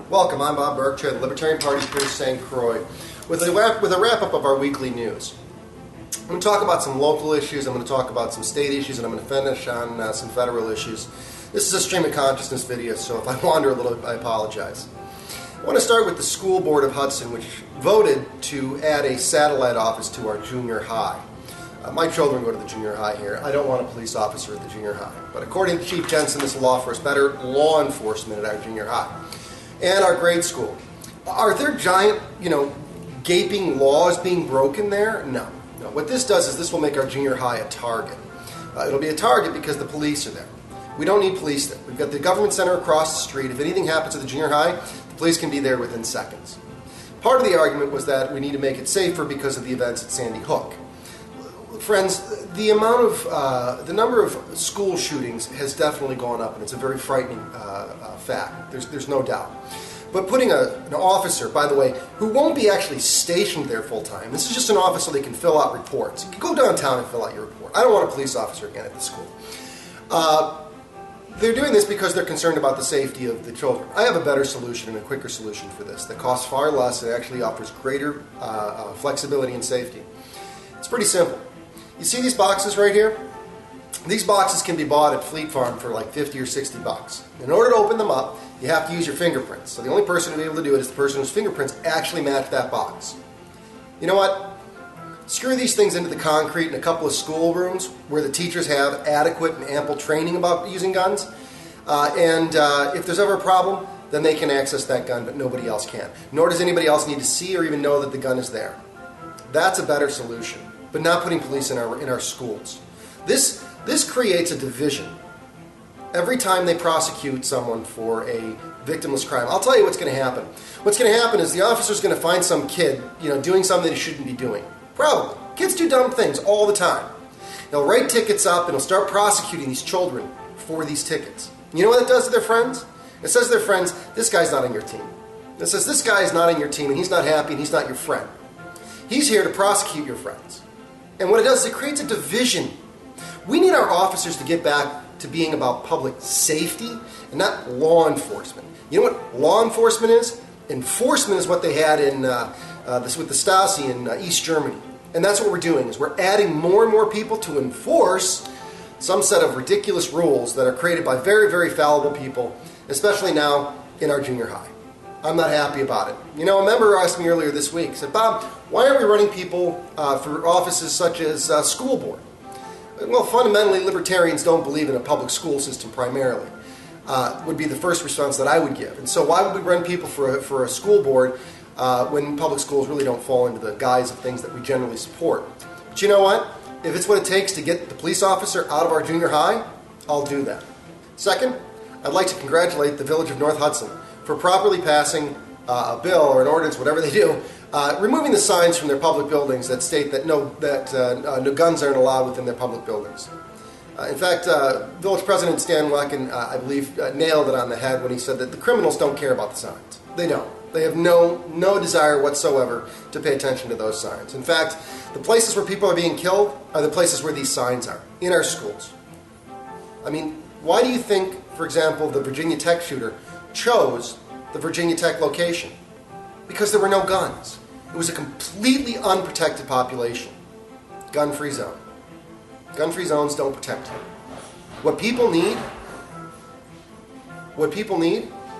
Welcome, I'm Bob Burke, Chair of the Libertarian Party's British St. Croix, with a wrap-up of our weekly news. I'm going to talk about some local issues, I'm going to talk about some state issues, and I'm going to finish on some federal issues. This is a stream of consciousness video, so if I wander a little, I apologize. I want to start with the School Board of Hudson, which voted to add a satellite office to our junior high. My children go to the junior high here. I don't want a police officer at the junior high. But according to Chief Jensen, this will offer us better law enforcement at our junior high and our grade school. Are there giant, gaping laws being broken there? No. What this does is this will make our junior high a target. It'll be a target because the police are there. We don't need police there. We've got the government center across the street. If anything happens at the junior high, the police can be there within seconds. Part of the argument was that we need to make it safer because of the events at Sandy Hook. Friends, the number of school shootings has definitely gone up, and it's a very frightening fact. There's no doubt. But putting an officer, by the way, who won't be actually stationed there full time, this is just an office so they can fill out reports. You can go downtown and fill out your report. I don't want a police officer again at the school. They're doing this because they're concerned about the safety of the children. I have a better solution and a quicker solution for this that costs far less and actually offers greater flexibility and safety. It's pretty simple. You see these boxes right here? These boxes can be bought at Fleet Farm for like 50 or 60 bucks. In order to open them up, you have to use your fingerprints. So the only person who'll be able to do it is the person whose fingerprints actually match that box. You know what? Screw these things into the concrete in a couple of schoolrooms where the teachers have adequate and ample training about using guns. If there's ever a problem, then they can access that gun, but nobody else can. Nor does anybody else need to see or even know that the gun is there. That's a better solution, but not putting police in our schools. This creates a division. Every time they prosecute someone for a victimless crime, I'll tell you what's going to happen. What's going to happen is the officer's going to find some kid, doing something he shouldn't be doing. Probably. Kids do dumb things all the time. They'll write tickets up and they'll start prosecuting these children for these tickets. You know what it does to their friends? It says to their friends, this guy's not on your team. It says this guy is not on your team and he's not happy and he's not your friend. He's here to prosecute your friends. And what it does is it creates a division. We need our officers to get back to being about public safety and not law enforcement. You know what law enforcement is? Enforcement is what they had in with the Stasi in East Germany. And that's what we're doing, is we're adding more and more people to enforce some set of ridiculous rules that are created by very, very fallible people, especially now in our junior high. I'm not happy about it. A member asked me earlier this week, said, Bob, why are we running people for offices such as school board? Well, fundamentally, libertarians don't believe in a public school system primarily, would be the first response that I would give. And so why would we run people for a school board when public schools really don't fall into the guise of things that we generally support? But you know what? If it's what it takes to get the police officer out of our junior high, I'll do that. Second, I'd like to congratulate the Village of North Hudson for properly passing a bill or an ordinance, whatever they do, removing the signs from their public buildings that state that no guns aren't allowed within their public buildings. In fact, Village President Stan Wecken, I believe, nailed it on the head when he said that the criminals don't care about the signs. They don't. They have no desire whatsoever to pay attention to those signs. In fact, the places where people are being killed are the places where these signs are, in our schools. I mean, why do you think, for example, the Virginia Tech shooter chose the Virginia Tech location? Because there were no guns. It was a completely unprotected population. Gun-free zone. Gun-free zones don't protect you. What people need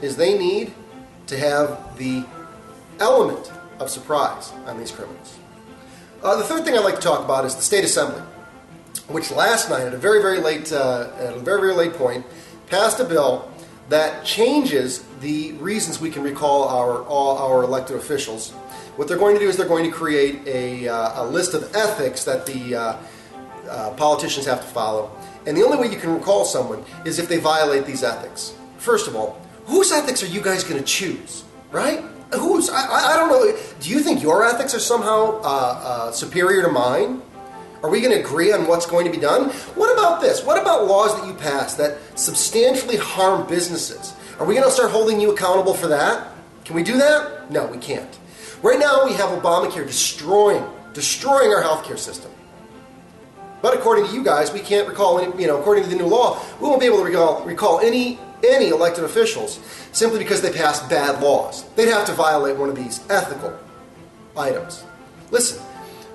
is they need to have the element of surprise on these criminals. The third thing I'd like to talk about is the State Assembly, which last night, at a very, very late point, passed a bill that changes the reasons we can recall our elected officials. What they're going to do is they're going to create a list of ethics that the politicians have to follow. And the only way you can recall someone is if they violate these ethics. First of all, whose ethics are you guys going to choose, right? I don't know. Do you think your ethics are somehow superior to mine? Are we going to agree on what's going to be done? What about this? What about laws that you pass that substantially harm businesses? Are we going to start holding you accountable for that? Can we do that? No, we can't. Right now we have Obamacare destroying our healthcare system. But according to you guys, we can't recall any, according to the new law, we won't be able to recall any any elected officials simply because they passed bad laws. They'd have to violate one of these ethical items. Listen,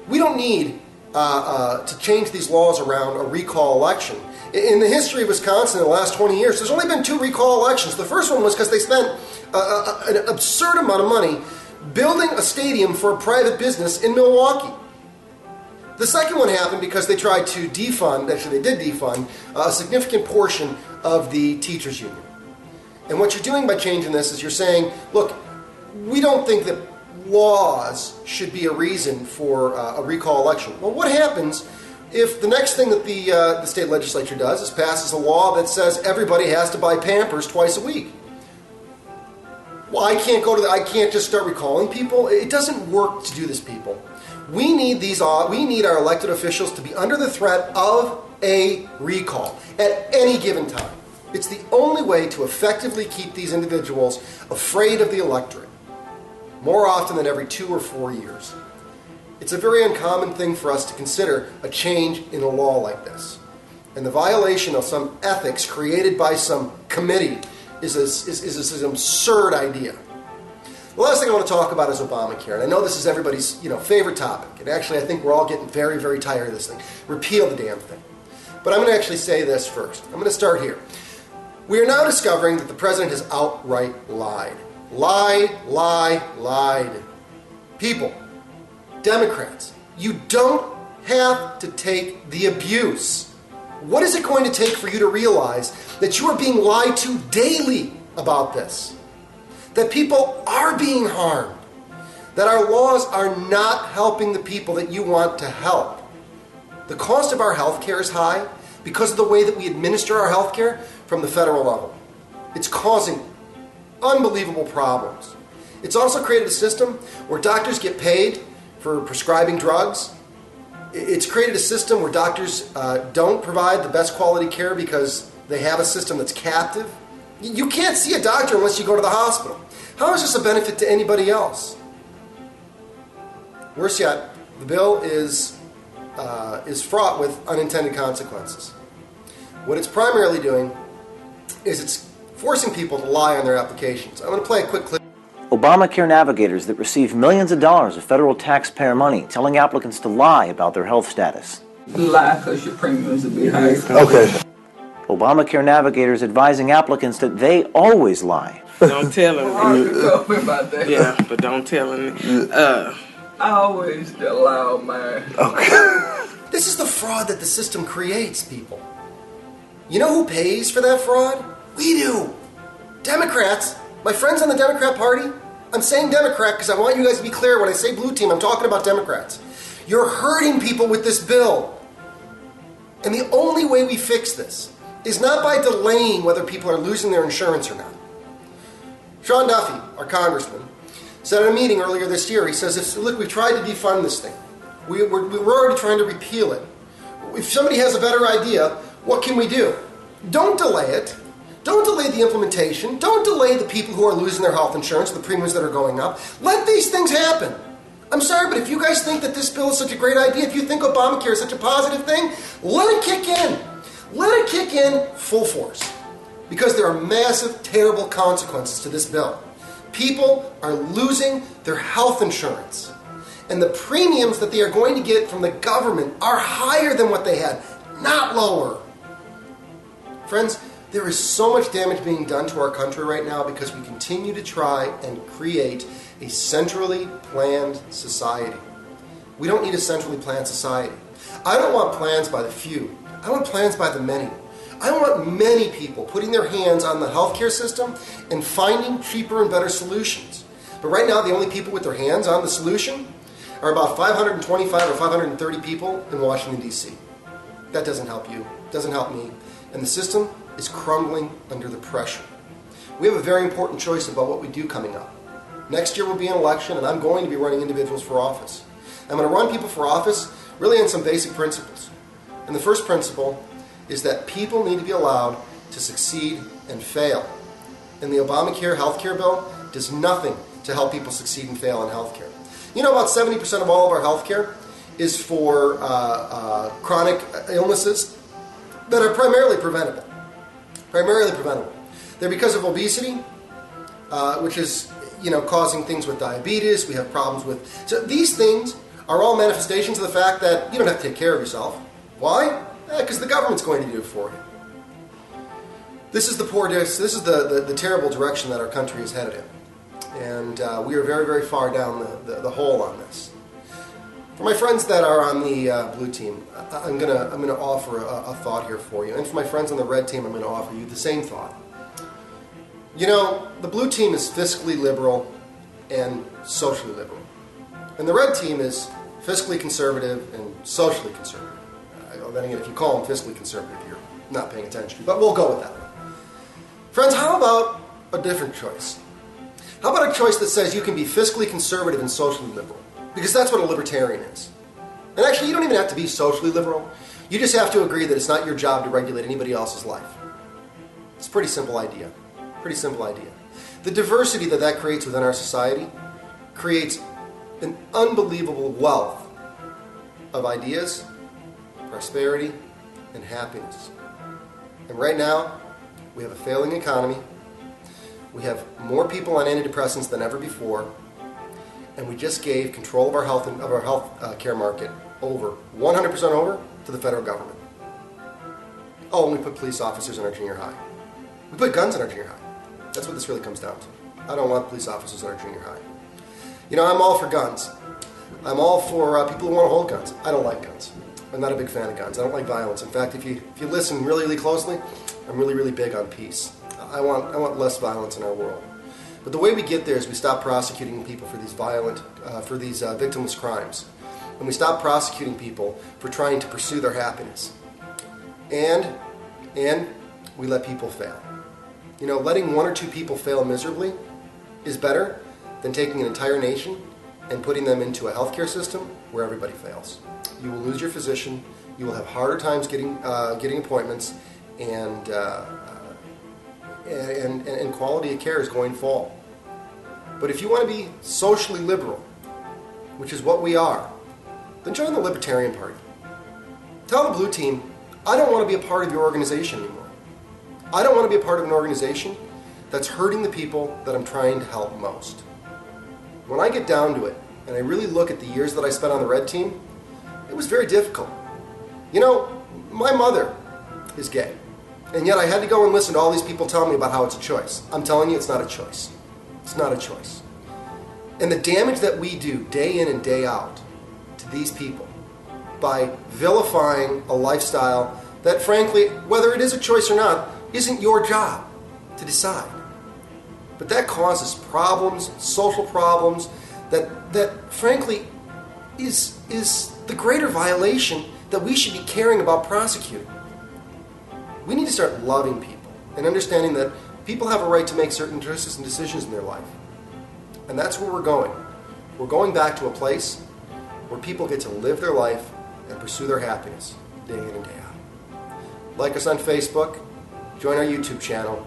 we don't need to change these laws around a recall election. In the history of Wisconsin in the last 20 years, there's only been 2 recall elections. The first one was because they spent an absurd amount of money building a stadium for a private business in Milwaukee. The second one happened because they tried to defund, actually they did defund, a significant portion of the teachers' union. And what you're doing by changing this is you're saying, look, we don't think that laws should be a reason for a recall election. Well, what happens if the next thing that the state legislature does is passes a law that says everybody has to buy Pampers twice a week? Well, I can't just start recalling people. It doesn't work to do this, people. We need our elected officials to be under the threat of a recall at any given time. It's the only way to effectively keep these individuals afraid of the electorate, more often than every 2 or 4 years. It's a very uncommon thing for us to consider a change in a law like this. And the violation of some ethics created by some committee is an absurd idea. The last thing I want to talk about is Obamacare. And I know this is everybody's favorite topic. And actually, I think we're all getting very, very tired of this thing. Repeal the damn thing. But I'm going to actually say this first. I'm going to start here. We are now discovering that the president has outright lied. Lied. People, Democrats, you don't have to take the abuse. What is it going to take for you to realize that you are being lied to daily about this? That people are being harmed? That our laws are not helping the people that you want to help? The cost of our health care is high because of the way that we administer our health care from the federal level. It's causing unbelievable problems. It's also created a system where doctors get paid for prescribing drugs. It's created a system where doctors don't provide the best quality care because they have a system that's captive. You can't see a doctor unless you go to the hospital. How is this a benefit to anybody else? Worse yet, the bill is fraught with unintended consequences. What it's primarily doing is it's forcing people to lie on their applications. I'm going to play a quick clip. Obamacare navigators that receive millions of dollars of federal taxpayer money telling applicants to lie about their health status. Lie because your premiums will be higher. Okay. Obamacare navigators advising applicants that they always lie. Don't tell them. Tell me about that. Yeah, but don't tell them. I always the loud man. Okay. This is the fraud that the system creates, people. You know who pays for that fraud? We do. Democrats. My friends on the Democrat Party. I'm saying Democrat because I want you guys to be clear. When I say blue team, I'm talking about Democrats. You're hurting people with this bill. And the only way we fix this is not by delaying whether people are losing their insurance or not. Sean Duffy, our congressman, said at a meeting earlier this year, he says, look, we've tried to defund this thing. We're already trying to repeal it. If somebody has a better idea, what can we do? Don't delay it. Don't delay the implementation. Don't delay the people who are losing their health insurance, the premiums that are going up. Let these things happen. I'm sorry, but if you guys think that this bill is such a great idea, if you think Obamacare is such a positive thing, let it kick in. Let it kick in full force. Because there are massive, terrible consequences to this bill. People are losing their health insurance. And the premiums that they are going to get from the government are higher than what they had, not lower. Friends, there is so much damage being done to our country right now because we continue to try and create a centrally planned society. We don't need a centrally planned society. I don't want plans by the few. I want plans by the many. I want many people putting their hands on the healthcare system and finding cheaper and better solutions. But right now, the only people with their hands on the solution are about 525 or 530 people in Washington, D.C. That doesn't help you. Doesn't help me. And the system is crumbling under the pressure. We have a very important choice about what we do coming up. Next year will be an election, and I'm going to be running individuals for office. I'm going to run people for office really on some basic principles. And the first principle is that people need to be allowed to succeed and fail. And the Obamacare healthcare bill does nothing to help people succeed and fail in healthcare. You know, about 70% of all of our healthcare is for chronic illnesses that are primarily preventable. They're because of obesity, which is causing things with diabetes. We have problems with... So these things are all manifestations of the fact that you don't have to take care of yourself. Why? Because the government's going to do it for you. This is the terrible direction that our country is headed in. And we are very, very far down the hole on this. For my friends that are on the blue team, I'm gonna offer a thought here for you. And for my friends on the red team, I'm going to offer you the same thought. The blue team is fiscally liberal and socially liberal. And the red team is fiscally conservative and socially conservative. Then again, if you call them fiscally conservative, you're not paying attention. But we'll go with that one. Friends, how about a different choice? How about a choice that says you can be fiscally conservative and socially liberal? Because that's what a libertarian is. And actually, you don't even have to be socially liberal. You just have to agree that it's not your job to regulate anybody else's life. It's a pretty simple idea. Pretty simple idea. The diversity that creates within our society creates an unbelievable wealth of ideas, prosperity, and happiness. And right now, we have a failing economy. We have more people on antidepressants than ever before. And we just gave control of our health care market 100% over to the federal government. Oh, and we put police officers in our junior high. We put guns in our junior high. That's what this really comes down to. I don't want police officers in our junior high. I'm all for guns. I'm all for people who want to hold guns. I don't like guns. I'm not a big fan of guns. I don't like violence. In fact, if you listen really, really closely, I'm really, really big on peace. I want less violence in our world. But the way we get there is we stop prosecuting people for these victimless crimes. And we stop prosecuting people for trying to pursue their happiness. And we let people fail. Letting one or two people fail miserably is better than taking an entire nation and putting them into a healthcare system where everybody fails. You will lose your physician. You will have harder times getting appointments, and quality of care is going to fall. But if you want to be socially liberal, which is what we are, then join the Libertarian Party. Tell the blue team, I don't want to be a part of your organization anymore. I don't want to be a part of an organization that's hurting the people that I'm trying to help most. When I get down to it, and I really look at the years that I spent on the red team, it was very difficult. My mother is gay, and yet I had to go and listen to all these people tell me about how it's a choice. I'm telling you, it's not a choice. It's not a choice. And the damage that we do day in and day out to these people by vilifying a lifestyle that, frankly, whether it is a choice or not, isn't your job to decide. But that causes problems, social problems, that frankly is the greater violation that we should be caring about prosecuting. We need to start loving people and understanding that people have a right to make certain choices and decisions in their life. And that's where we're going. We're going back to a place where people get to live their life and pursue their happiness day in and day out. Like us on Facebook, join our YouTube channel,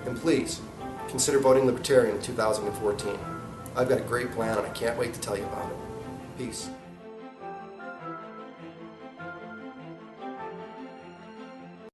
and please consider voting Libertarian in 2014. I've got a great plan and I can't wait to tell you about it. Peace.